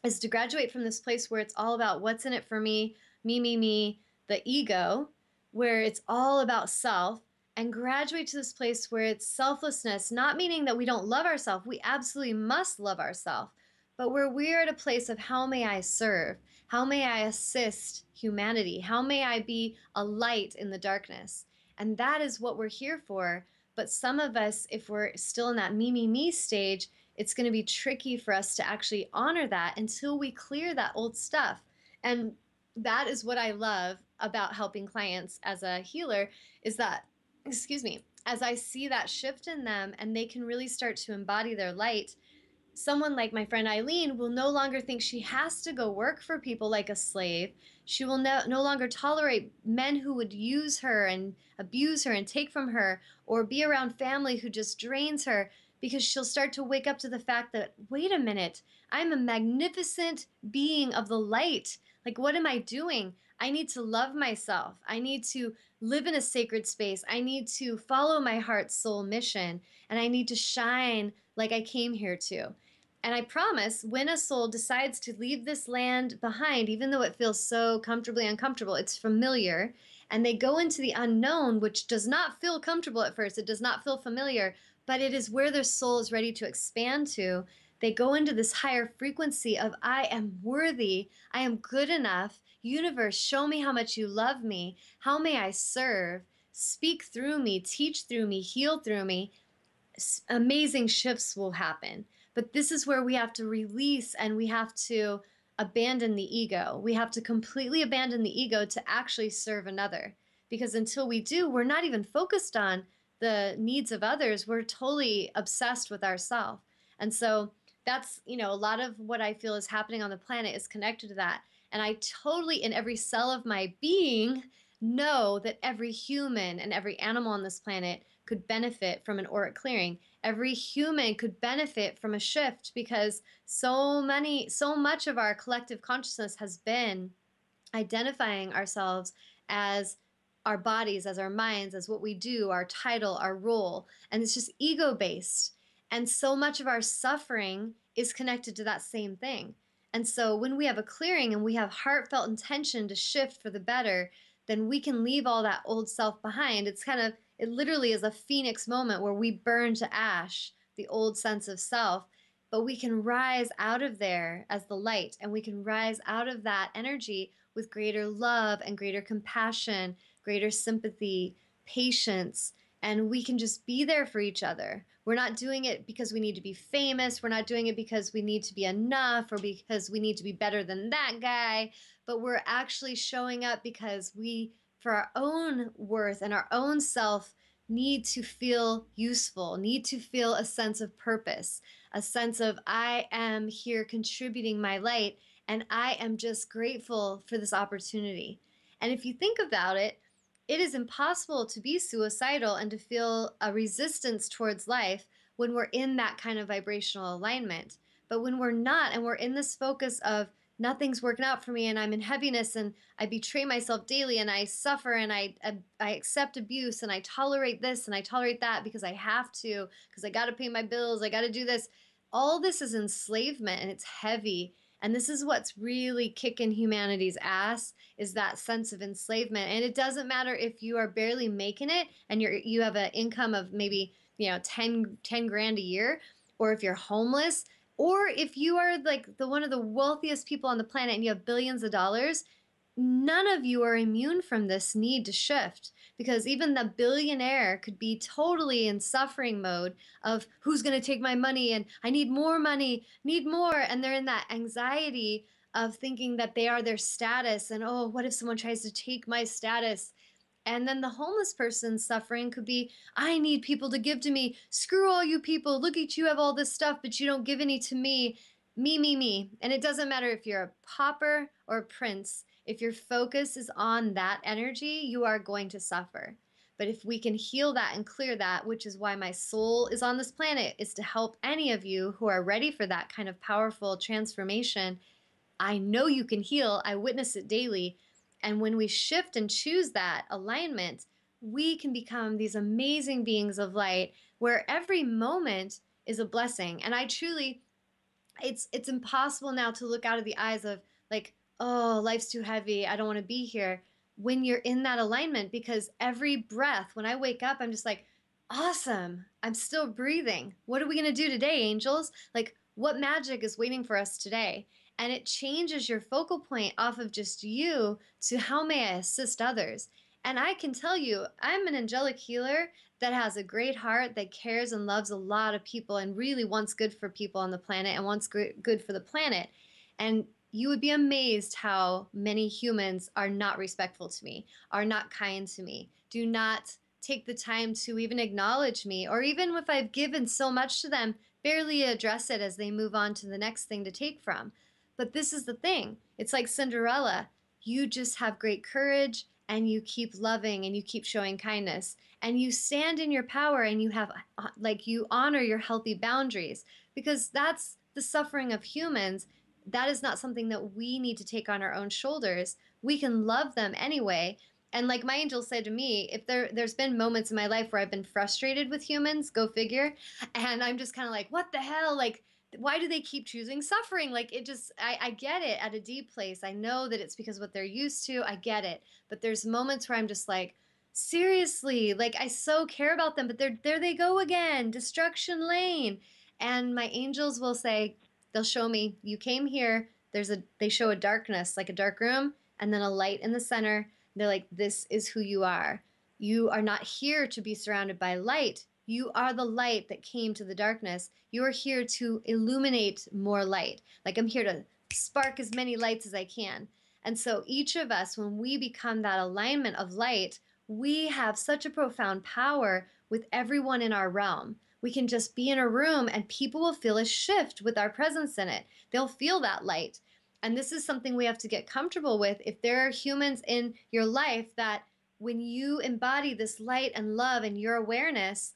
is to graduate from this place where it's all about what's in it for me, the ego, where it's all about self, and graduate to this place where it's selflessness, not meaning that we don't love ourselves. We absolutely must love ourselves, but where we're at a place of, how may I serve? How may I assist humanity? How may I be a light in the darkness? And that is what we're here for. But some of us, if we're still in that me stage, it's going to be tricky for us to actually honor that until we clear that old stuff. And that is what I love about helping clients as a healer, is that, excuse me, as I see that shift in them and they can really start to embody their light, someone like my friend Eileen will no longer think she has to go work for people like a slave. She will no longer tolerate men who would use her and abuse her and take from her, or be around family who just drains her, because she'll start to wake up to the fact that, wait a minute, I'm a magnificent being of the light. Like, what am I doing? I need to love myself. I need to live in a sacred space. I need to follow my heart soul mission, and I need to shine like I came here to. And I promise, when a soul decides to leave this land behind, even though it feels so comfortably uncomfortable, it's familiar, and they go into the unknown, which does not feel comfortable at first, it does not feel familiar, but it is where their soul is ready to expand to. They go into this higher frequency of, I am worthy, I am good enough, universe, show me how much you love me, how may I serve, speak through me, teach through me, heal through me. Amazing shifts will happen. But this is where we have to release, and we have to abandon the ego. We have to completely abandon the ego to actually serve another. Because until we do, we're not even focused on the needs of others. We're totally obsessed with ourselves. And so that's, a lot of what I feel is happening on the planet is connected to that. And I totally, in every cell of my being, know that every human and every animal on this planet could benefit from an auric clearing. Every human could benefit from a shift, because so much of our collective consciousness has been identifying ourselves as our bodies, as our minds, as what we do, our title, our role. And it's just ego based. And so much of our suffering is connected to that same thing. And so when we have a clearing and we have heartfelt intention to shift for the better, then we can leave all that old self behind. It literally is a phoenix moment where we burn to ash the old sense of self, but we can rise out of there as the light, and we can rise out of that energy with greater love and greater compassion, greater sympathy, patience, and we can just be there for each other. We're not doing it because we need to be famous. We're not doing it because we need to be enough or because we need to be better than that guy, but we're actually showing up because we, for our own worth and our own self need to feel useful, need to feel a sense of purpose, a sense of I am here contributing my light and I am just grateful for this opportunity. And if you think about it, it is impossible to be suicidal and to feel a resistance towards life when we're in that kind of vibrational alignment. But when we're not, and we're in this focus of nothing's working out for me and I'm in heaviness and I betray myself daily and I suffer and I accept abuse and I tolerate this and I tolerate that because I have to, because I got to pay my bills, I got to do this. All this is enslavement and it's heavy. And this is what's really kicking humanity's ass, is that sense of enslavement. And it doesn't matter if you are barely making it and you have an income of maybe, 10 grand a year, or if you're homeless, or if you are like the one of the wealthiest people on the planet and you have billions of dollars. None of you are immune from this need to shift, because even the billionaire could be totally in suffering mode of who's going to take my money and I need more. And they're in that anxiety of thinking that they are their status and, oh, what if someone tries to take my status? And then the homeless person's suffering could be, I need people to give to me. Screw all you people. Look at you have all this stuff, but you don't give any to me. Me, me, me. And it doesn't matter if you're a pauper or a prince. If your focus is on that energy, you are going to suffer. But if we can heal that and clear that, which is why my soul is on this planet, is to help any of you who are ready for that kind of powerful transformation. I know you can heal. I witness it daily. And when we shift and choose that alignment, we can become these amazing beings of light where every moment is a blessing. And I truly, it's impossible now to look out of the eyes of like, oh, life's too heavy, I don't want to be here, when you're in that alignment, because every breath, when I wake up, I'm just like, awesome, I'm still breathing. What are we going to do today, angels? Like, what magic is waiting for us today? And it changes your focal point off of just you to how may I assist others. And I can tell you, I'm an angelic healer that has a great heart, that cares and loves a lot of people and really wants good for people on the planet and wants good for the planet. And you would be amazed how many humans are not respectful to me, are not kind to me, do not take the time to even acknowledge me, or even if I've given so much to them, barely address it as they move on to the next thing to take from. But this is the thing. It's like Cinderella. You just have great courage and you keep loving and you keep showing kindness and you stand in your power and you have like you honor your healthy boundaries, because that's the suffering of humans. That is not something that we need to take on our own shoulders. We can love them anyway. And like my angel said to me, if there's been moments in my life where I've been frustrated with humans, go figure, and I'm just kind of like, what the hell? Like, why do they keep choosing suffering? Like, it just, I get it at a deep place. I know that it's because of what they're used to. I get it. But there's moments where I'm just like, seriously, like I so care about them, but there they go again, destruction lane. And my angels will say, they'll show me, you came here. They show a darkness, like a dark room, and then a light in the center. They're like, this is who you are. You are not here to be surrounded by light. You are the light that came to the darkness. You are here to illuminate more light. Like, I'm here to spark as many lights as I can. And so each of us, when we become that alignment of light, we have such a profound power with everyone in our realm. We can just be in a room and people will feel a shift with our presence in it. They'll feel that light. And this is something we have to get comfortable with. If there are humans in your life that when you embody this light and love and your awareness,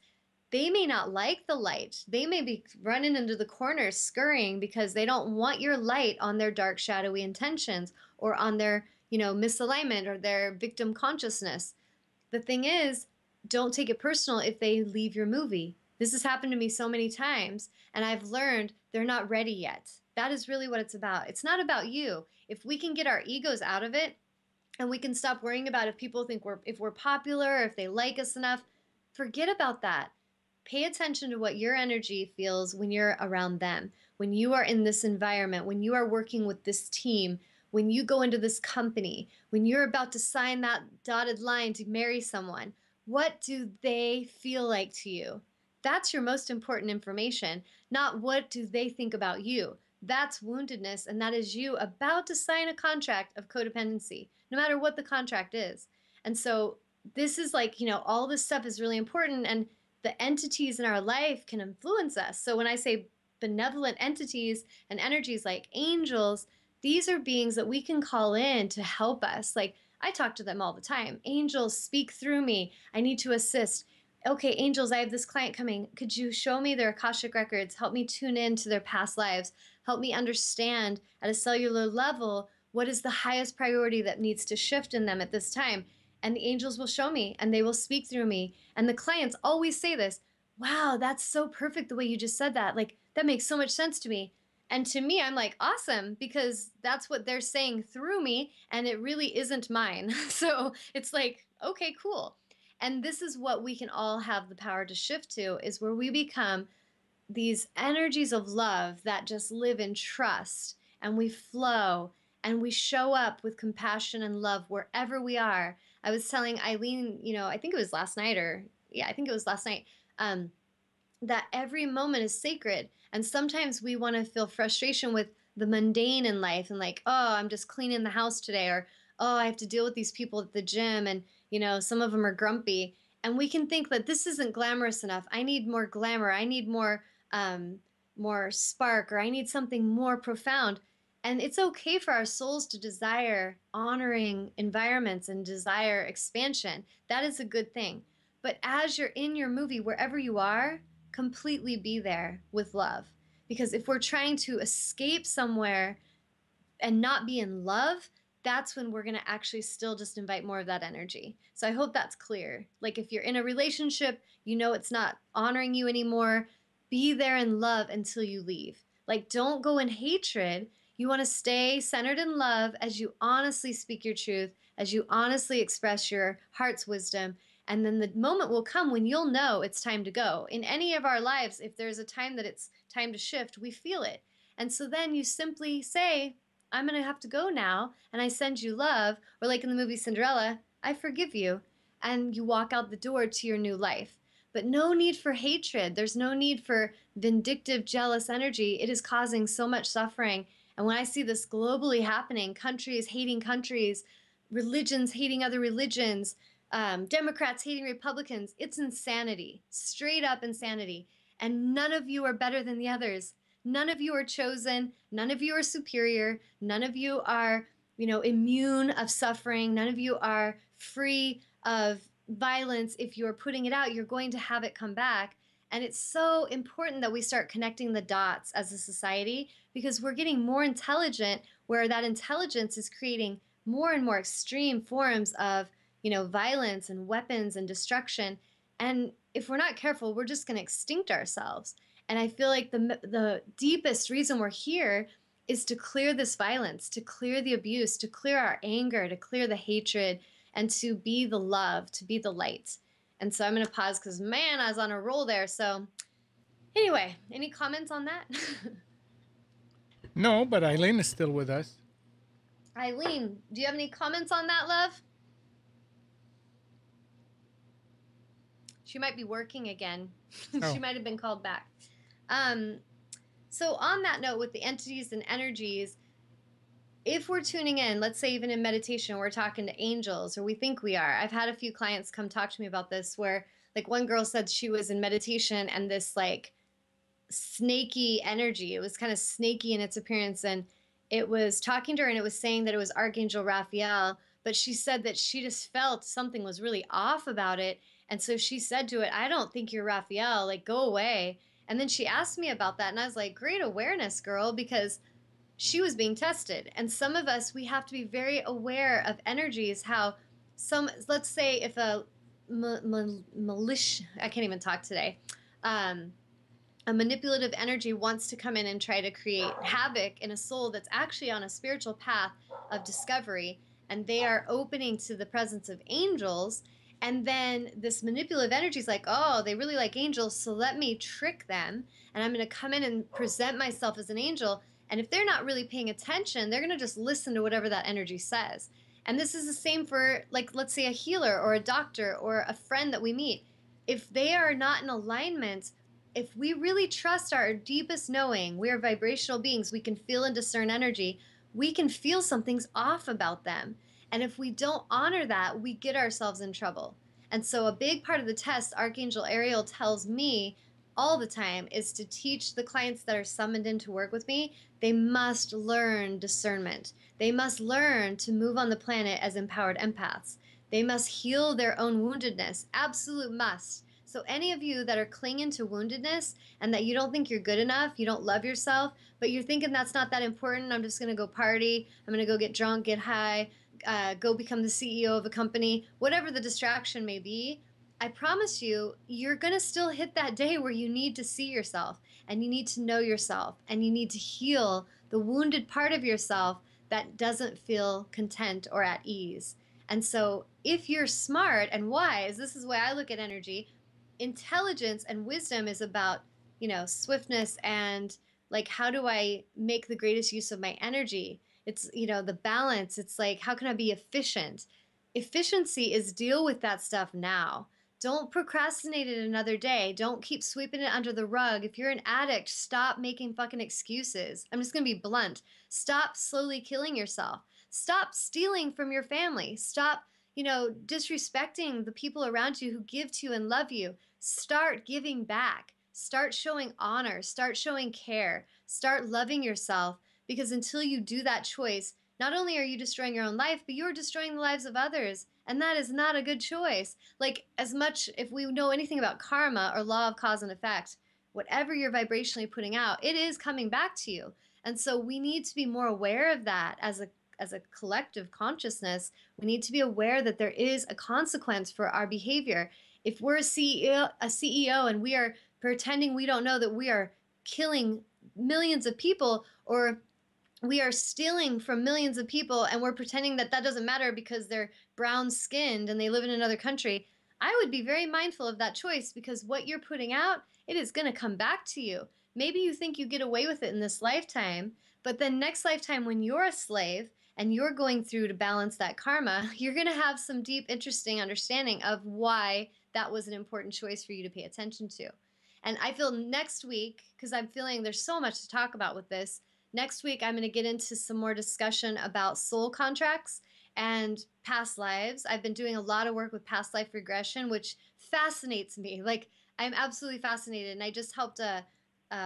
they may not like the light. They may be running into the corners scurrying because they don't want your light on their dark, shadowy intentions or on their, misalignment or their victim consciousness. The thing is, don't take it personal if they leave your movie. This has happened to me so many times, and I've learned they're not ready yet. That is really what it's about. It's not about you. If we can get our egos out of it and we can stop worrying about if people think if we're popular or if they like us enough, forget about that. Pay attention to what your energy feels when you're around them, when you are in this environment, when you are working with this team, when you go into this company, when you're about to sign that dotted line to marry someone. What do they feel like to you? That's your most important information, not what do they think about you. That's woundedness, and that is you about to sign a contract of codependency, no matter what the contract is. And so this is like, all this stuff is really important, and the entities in our life can influence us. So when I say benevolent entities and energies like angels, these are beings that we can call in to help us. Like, I talk to them all the time. Angels, speak through me. I need to assist. Okay, angels, I have this client coming. Could you show me their Akashic records? Help me tune in to their past lives. Help me understand at a cellular level what is the highest priority that needs to shift in them at this time. And the angels will show me and they will speak through me. And the clients always say this: wow, that's so perfect the way you just said that. Like, that makes so much sense to me. And to me, I'm like, awesome, because that's what they're saying through me, and it really isn't mine. So it's like, okay, cool. And this is what we can all have the power to shift to, is where we become these energies of love that just live in trust, and we flow and we show up with compassion and love wherever we are. I was telling Eileen, I think it was last night, or yeah, I think it was last night, um, that every moment is sacred. And sometimes we want to feel frustration with the mundane in life, and like, oh, I'm just cleaning the house today, or oh, I have to deal with these people at the gym, and some of them are grumpy. And we can think that this isn't glamorous enough. I need more glamour. I need um, more spark, or I need something more profound. And it's okay for our souls to desire honoring environments and desire expansion. That is a good thing. But as you're in your movie, wherever you are, completely be there with love. Because if we're trying to escape somewhere and not be in love, that's when we're going to actually still just invite more of that energy. So I hope that's clear. Like, if you're in a relationship, it's not honoring you anymore, be there in love until you leave. Like, don't go in hatred. You want to stay centered in love as you honestly speak your truth, as you honestly express your heart's wisdom. And then the moment will come when you'll know it's time to go. In any of our lives, if there's a time that it's time to shift, we feel it. And so then you simply say, I'm going to have to go now, and I send you love. Or like in the movie Cinderella, I forgive you. And you walk out the door to your new life. But no need for hatred. There's no need for vindictive, jealous energy. It is causing so much suffering. And when I see this globally happening, countries hating countries, religions hating other religions, Democrats hating Republicans, it's insanity, straight up insanity. And none of you are better than the others. None of you are chosen. None of you are superior. None of you are, immune of suffering. None of you are free of violence. If you're putting it out, you're going to have it come back. And it's so important that we start connecting the dots as a society, because we're getting more intelligent, where that intelligence is creating more and more extreme forms of, violence and weapons and destruction. And if we're not careful, we're just going to extinct ourselves. And I feel like the deepest reason we're here is to clear this violence, to clear the abuse, to clear our anger, to clear the hatred, and to be the love, to be the light. And so I'm going to pause because, man, I was on a roll there. So anyway, any comments on that? No, but Eileen is still with us. Eileen, do you have any comments on that, love? She might be working again. Oh. She might have been called back. So on that note, with the entities and energies, if we're tuning in, let's say even in meditation, we're talking to angels, or we think we are. I've had a few clients come talk to me about this, where like one girl said she was in meditation and this like snaky energy, it was kind of snaky in its appearance, and it was talking to her and it was saying that it was Archangel Raphael, but she said that she just felt something was really off about it. And so she said to it, I don't think you're Raphael, like, go away. And then she asked me about that, and I was like, great awareness, girl, because she was being tested. And some of us, we have to be very aware of energies, how let's say if a I can't even talk today, a manipulative energy wants to come in and try to create havoc in a soul that's actually on a spiritual path of discovery, and they are opening to the presence of angels. And then this manipulative energy is like, oh, they really like angels, so let me trick them, and I'm going to come in and present myself as an angel. And if they're not really paying attention, they're going to just listen to whatever that energy says. And this is the same for, like, let's say a healer or a doctor or a friend that we meet. If they are not in alignment, if we really trust our deepest knowing, we are vibrational beings, we can feel and discern energy, we can feel something's off about them. And if we don't honor that, we get ourselves in trouble. And so a big part of the test, Archangel Ariel tells me all the time, is to teach the clients that are summoned in to work with me, they must learn discernment. They must learn to move on the planet as empowered empaths. They must heal their own woundedness. Absolute must. So any of you that are clinging to woundedness and that you don't think you're good enough, you don't love yourself, but you're thinking that's not that important, I'm just going to go party, I'm going to go get drunk, get high, go become the CEO of a company, whatever the distraction may be, I promise you, you're going to still hit that day where you need to see yourself and you need to know yourself and you need to heal the wounded part of yourself that doesn't feel content or at ease. And so, if you're smart and wise, this is the way I look at energy. Intelligence and wisdom is about, swiftness and like, how do I make the greatest use of my energy? It's, the balance. It's like, how can I be efficient? Efficiency is deal with that stuff now. Don't procrastinate it another day. Don't keep sweeping it under the rug. If you're an addict, stop making fucking excuses. I'm just going to be blunt. Stop slowly killing yourself. Stop stealing from your family. Stop, disrespecting the people around you who give to you and love you. Start giving back. Start showing honor. Start showing care. Start loving yourself, because until you do that choice, not only are you destroying your own life, but you're destroying the lives of others. And that is not a good choice. Like, as much, if we know anything about karma or law of cause and effect, whatever you're vibrationally putting out, it is coming back to you. And so we need to be more aware of that as a collective consciousness. We need to be aware that there is a consequence for our behavior. If we're a CEO and we are pretending we don't know that we are killing millions of people, or we are stealing from millions of people and we're pretending that that doesn't matter because they're brown skinned and they live in another country, I would be very mindful of that choice, because what you're putting out, it is going to come back to you. Maybe you think you get away with it in this lifetime, but then next lifetime when you're a slave and you're going through to balance that karma, you're going to have some deep, interesting understanding of why that was an important choice for you to pay attention to. And I feel next week, because I'm feeling there's so much to talk about with this, next week, I'm going to get into some more discussion about soul contracts and past lives. I've been doing a lot of work with past life regression, which fascinates me. Like, I'm absolutely fascinated. And I just helped a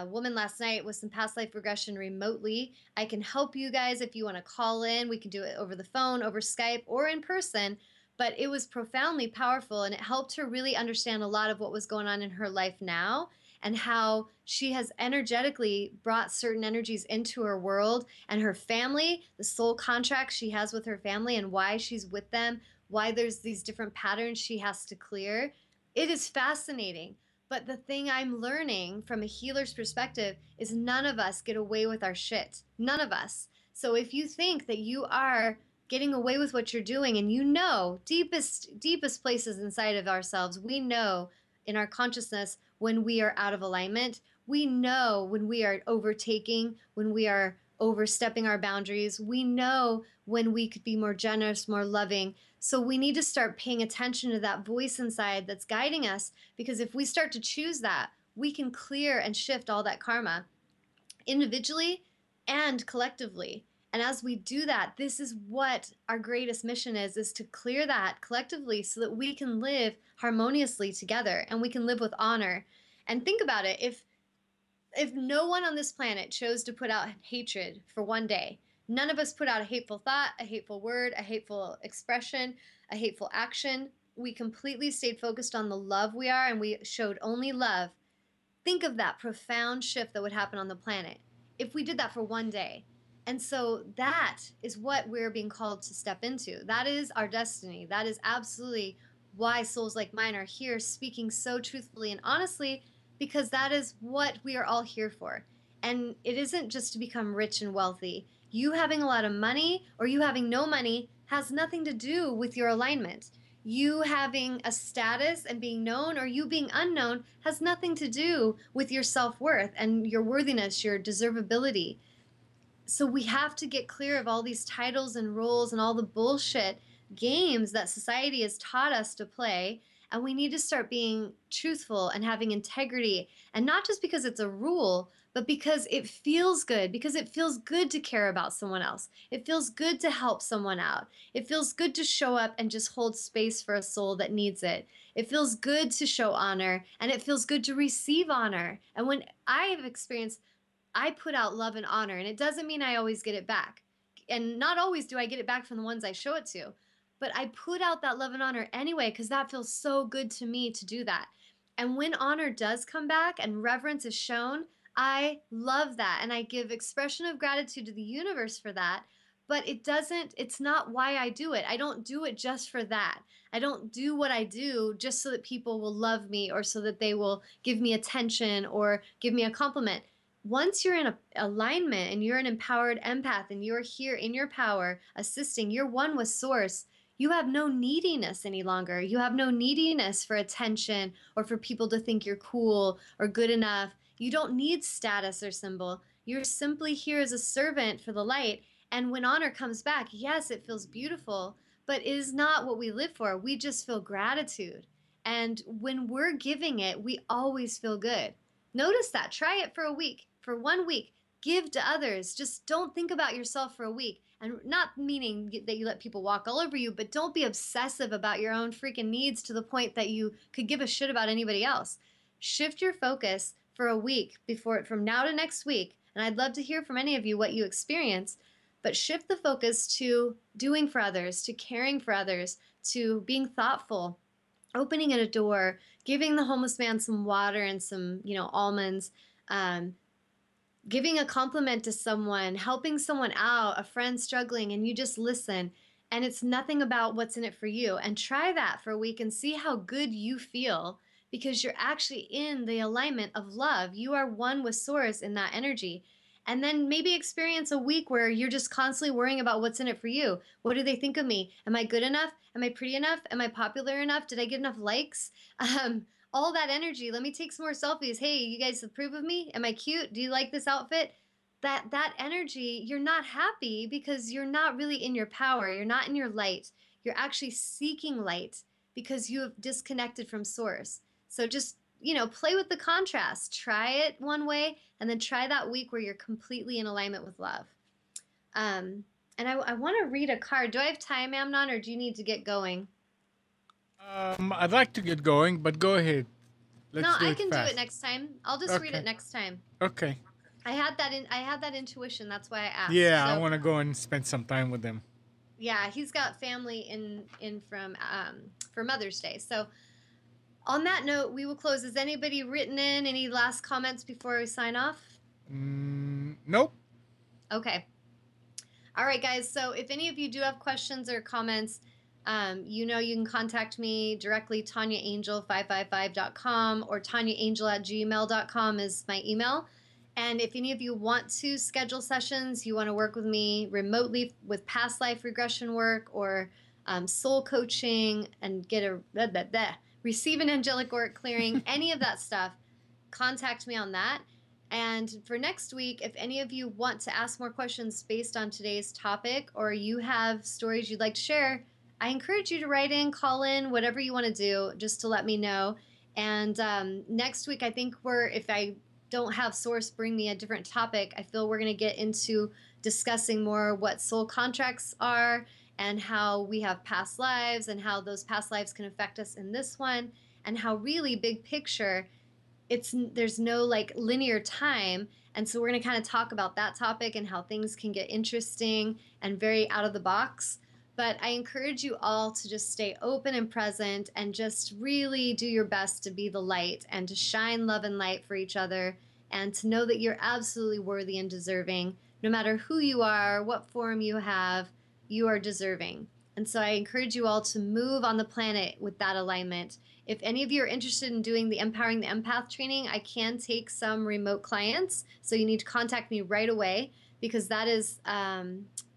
woman last night with some past life regression remotely. I can help you guys if you want to call in. We can do it over the phone, over Skype, or in person. But it was profoundly powerful, and it helped her really understand a lot of what was going on in her life now, and how she has energetically brought certain energies into her world and her family, the soul contracts she has with her family, and why she's with them, why there's these different patterns she has to clear. It is fascinating. But the thing I'm learning from a healer's perspective is none of us get away with our shit. None of us. So if you think that you are getting away with what you're doing, and deepest places inside of ourselves, we know in our consciousness when we are out of alignment. We know when we are overtaking, when we are overstepping our boundaries. We know when we could be more generous, more loving. So we need to start paying attention to that voice inside that's guiding us, because if we start to choose that, we can clear and shift all that karma individually and collectively. And as we do that, this is what our greatest mission is to clear that collectively so that we can live harmoniously together and we can live with honor. And think about it. If no one on this planet chose to put out hatred for one day, none of us put out a hateful thought, a hateful word, a hateful expression, a hateful action. We completely stayed focused on the love we are, and we showed only love. Think of that profound shift that would happen on the planet if we did that for one day. And so that is what we're being called to step into. That is our destiny. That is absolutely why souls like mine are here speaking so truthfully and honestly, because that is what we are all here for. And it isn't just to become rich and wealthy. You having a lot of money or you having no money has nothing to do with your alignment. You having a status and being known or you being unknown has nothing to do with your self-worth and your worthiness, your deservability. So we have to get clear of all these titles and roles and all the bullshit games that society has taught us to play. And we need to start being truthful and having integrity. And not just because it's a rule, but because it feels good, because it feels good to care about someone else. It feels good to help someone out. It feels good to show up and just hold space for a soul that needs it. It feels good to show honor, and it feels good to receive honor. And when I have experienced, I put out love and honor, and it doesn't mean I always get it back. And not always do I get it back from the ones I show it to. But I put out that love and honor anyway because that feels so good to me to do that. And when honor does come back and reverence is shown, I love that. And I give expression of gratitude to the universe for that. But it's not why I do it. I don't do it just for that. I don't do what I do just so that people will love me or so that they will give me attention or give me a compliment. Once you're in alignment and you're an empowered empath and you're here in your power, assisting, you're one with source, you have no neediness any longer. You have no neediness for attention or for people to think you're cool or good enough. You don't need status or symbol. You're simply here as a servant for the light. And when honor comes back, yes, it feels beautiful, but it is not what we live for. We just feel gratitude. And when we're giving it, we always feel good. Notice that. Try it for a week, for 1 week. Give to others. Just don't think about yourself for a week. And not meaning that you let people walk all over you, but don't be obsessive about your own freaking needs to the point that you could give a shit about anybody else. Shift your focus for a week from now to next week. And I'd love to hear from any of you what you experience, but shift the focus to doing for others, to caring for others, to being thoughtful, opening a door, giving the homeless man some water and some, almonds, giving a compliment to someone, helping someone out, a friend struggling, and you just listen. And it's nothing about what's in it for you. And try that for a week and see how good you feel because you're actually in the alignment of love. You are one with source in that energy. And then maybe experience a week where you're just constantly worrying about what's in it for you. What do they think of me? Am I good enough? Am I pretty enough? Am I popular enough? Did I get enough likes? All that energy. Let me take some more selfies. Hey, you guys approve of me? Am I cute? Do you like this outfit? That energy, you're not happy because you're not really in your power. You're not in your light. You're actually seeking light because you have disconnected from source. So just, play with the contrast. Try it one way and then try that week where you're completely in alignment with love. And I want to read a card. Do I have time, Amnon, or do you need to get going? I'd like to get going, but go ahead. Let's No, do I it can do fast. it next time. I'll just read Okay. it next time. Okay. I had that intuition. That's why I asked. Yeah, I So, want to go and spend some time with them. yeah, he's got family in from for Mother's Day. So, on that note, we will close. Has anybody written in any last comments before we sign off? Nope. Okay. All right, guys. So, if any of you do have questions or comments, you can contact me directly, TawnyaAngel555.com or TawnyaAngel@gmail.com is my email. And if any of you want to schedule sessions, you want to work with me remotely with past life regression work or soul coaching and receive an angelic work clearing, any of that stuff, contact me on that. And for next week, if any of you want to ask more questions based on today's topic or you have stories you'd like to share, I encourage you to write in, call in, whatever you want to do, just to let me know. And next week, I think if I don't have source bring me a different topic, I feel we're going to get into discussing more what soul contracts are and how we have past lives and how those past lives can affect us in this one and how really big picture there's no like linear time. And so we're going to kind of talk about that topic and how things can get interesting and very out of the box. But I encourage you all to just stay open and present and just really do your best to be the light and to shine love and light for each other and to know that you're absolutely worthy and deserving. No matter who you are, what form you have, you are deserving. And so I encourage you all to move on the planet with that alignment. If any of you are interested in doing the Empowering the Empath training, I can take some remote clients. So you need to contact me right away because that is,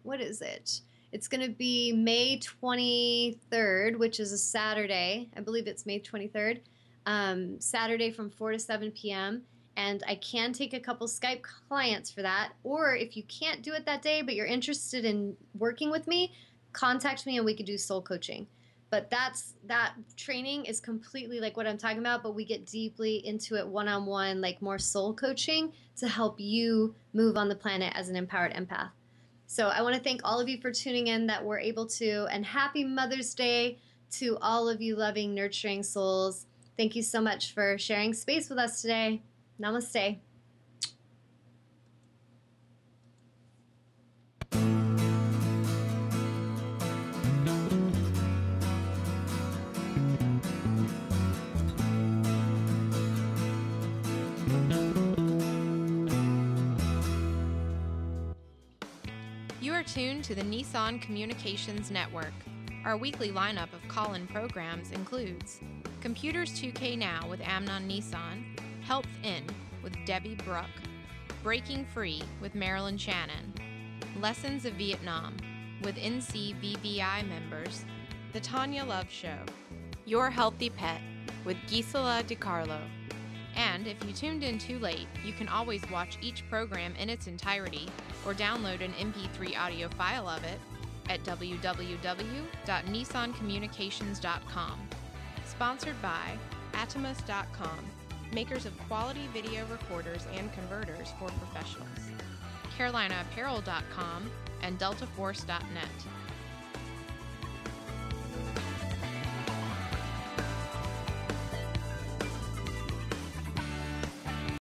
what is it? It's going to be May 23rd, which is a Saturday. I believe it's May 23rd, Saturday from 4 to 7 p.m. And I can take a couple Skype clients for that. Or if you can't do it that day, but you're interested in working with me, contact me and we could do soul coaching. But that training is completely like what I'm talking about, but we get deeply into it one-on-one, like more soul coaching to help you move on the planet as an empowered empath. So I want to thank all of you for tuning in that we're able to, and happy Mother's Day to all of you loving, nurturing souls. Thank you so much for sharing space with us today. Namaste. You are tuned to the Nissan Communications Network. Our weekly lineup of call-in programs includes Computers 2K Now with Amnon Nissan, Health In with Debbie Bruck, Breaking Free with Marilyn Shannon, Lessons of Vietnam with NCVVI members, The Tawnya Love Show, Your Healthy Pet with Gisela DiCarlo. And if you tuned in too late, you can always watch each program in its entirety or download an MP3 audio file of it at www.nissancommunications.com. Sponsored by Atomus.com, makers of quality video recorders and converters for professionals, CarolinaApparel.com, and DeltaForce.net.